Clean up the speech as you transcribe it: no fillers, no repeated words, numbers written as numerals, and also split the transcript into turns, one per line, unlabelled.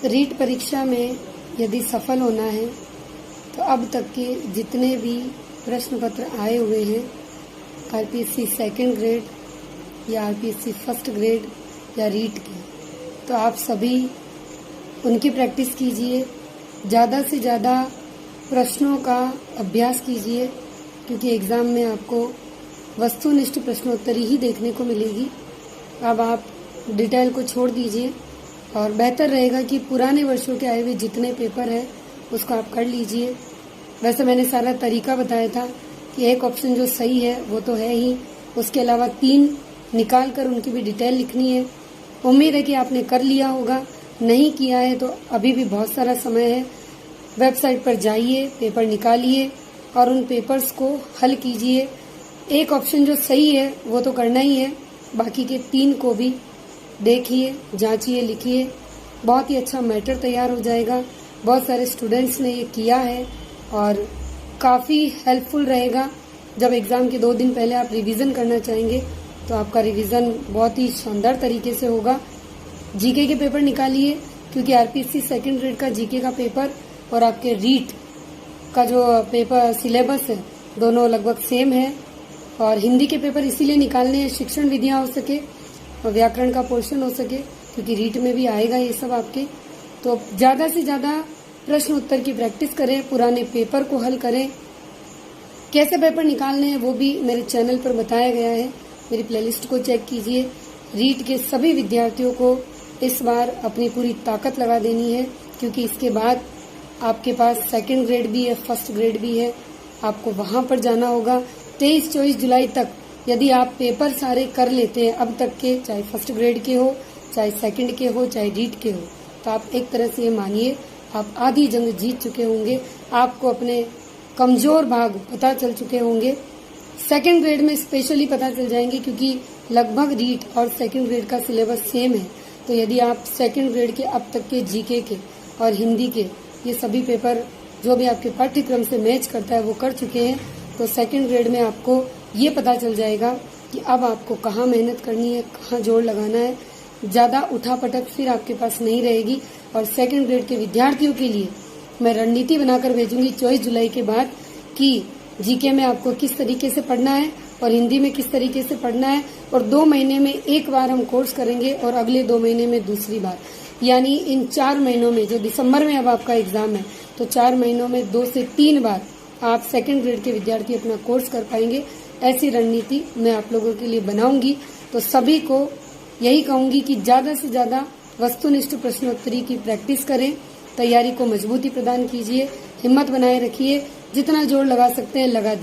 रीट परीक्षा में यदि सफल होना है तो अब तक के जितने भी प्रश्न पत्र आए हुए हैं आरपीएससी सेकंड ग्रेड या आरपीएससी फर्स्ट ग्रेड या रीट के, तो आप सभी उनकी प्रैक्टिस कीजिए। ज़्यादा से ज़्यादा प्रश्नों का अभ्यास कीजिए, क्योंकि एग्ज़ाम में आपको वस्तुनिष्ठ प्रश्नोत्तरी ही देखने को मिलेगी। अब आप डिटेल को छोड़ दीजिए और बेहतर रहेगा कि पुराने वर्षों के आए हुए जितने पेपर है उसको आप कर लीजिए। वैसे मैंने सारा तरीका बताया था कि एक ऑप्शन जो सही है वो तो है ही, उसके अलावा 3 निकाल कर उनकी भी डिटेल लिखनी है। उम्मीद है कि आपने कर लिया होगा, नहीं किया है तो अभी भी बहुत सारा समय है। वेबसाइट पर जाइए, पेपर निकालिए और उन पेपर्स को हल कीजिए। एक ऑप्शन जो सही है वो तो करना ही है, बाकी के 3 को भी देखिए, जांचिए, लिखिए। बहुत ही अच्छा मैटर तैयार हो जाएगा। बहुत सारे स्टूडेंट्स ने ये किया है और काफ़ी हेल्पफुल रहेगा। जब एग्ज़ाम के 2 दिन पहले आप रिवीजन करना चाहेंगे तो आपका रिवीजन बहुत ही शानदार तरीके से होगा। जीके के पेपर निकालिए, क्योंकि आरपीएससी सेकंड ग्रेड का जीके का पेपर और आपके रीट का जो पेपर सिलेबस है दोनों लगभग सेम है। और हिंदी के पेपर इसीलिए निकालने हैं, शिक्षण विधियां हो सके और व्याकरण का पोर्शन हो सके, क्योंकि रीट में भी आएगा ये सब आपके। तो ज़्यादा से ज़्यादा प्रश्न उत्तर की प्रैक्टिस करें, पुराने पेपर को हल करें। कैसे पेपर निकालने हैं वो भी मेरे चैनल पर बताया गया है, मेरी प्लेलिस्ट को चेक कीजिए। रीट के सभी विद्यार्थियों को इस बार अपनी पूरी ताकत लगा देनी है, क्योंकि इसके बाद आपके पास सेकंड ग्रेड भी है, फर्स्ट ग्रेड भी है। आपको वहां पर जाना होगा। 23-24 जुलाई तक यदि आप पेपर सारे कर लेते हैं अब तक के, चाहे फर्स्ट ग्रेड के हो, चाहे सेकंड के हो, चाहे रीट के हो, तो आप एक तरह से ये मानिए आप आधी जंग जीत चुके होंगे। आपको अपने कमजोर भाग पता चल चुके होंगे। सेकंड ग्रेड में स्पेशली पता चल जाएंगे, क्योंकि लगभग रीट और सेकंड ग्रेड का सिलेबस सेम है। तो यदि आप सेकंड ग्रेड के अब तक के जीके के और हिंदी के ये सभी पेपर जो भी आपके पाठ्यक्रम से मैच करता है वो कर चुके हैं, तो सेकंड ग्रेड में आपको ये पता चल जाएगा कि अब आपको कहाँ मेहनत करनी है, कहाँ जोर लगाना है। ज़्यादा उठापटक फिर आपके पास नहीं रहेगी। और सेकंड ग्रेड के विद्यार्थियों के लिए मैं रणनीति बनाकर भेजूंगी 24 जुलाई के बाद कि जीके में आपको किस तरीके से पढ़ना है और हिंदी में किस तरीके से पढ़ना है। और 2 महीने में एक बार हम कोर्स करेंगे और अगले 2 महीने में दूसरी बार, यानी इन 4 महीनों में, जो दिसंबर में अब आपका एग्जाम है, तो 4 महीनों में 2 से 3 बार आप सेकंड ग्रेड के विद्यार्थी अपना कोर्स कर पाएंगे। ऐसी रणनीति मैं आप लोगों के लिए बनाऊंगी। तो सभी को यही कहूंगी कि ज्यादा से ज्यादा वस्तुनिष्ठ प्रश्नोत्तरी की प्रैक्टिस करें, तैयारी को मजबूती प्रदान कीजिए, हिम्मत बनाए रखिए, जितना जोर लगा सकते हैं लगा दीजिए।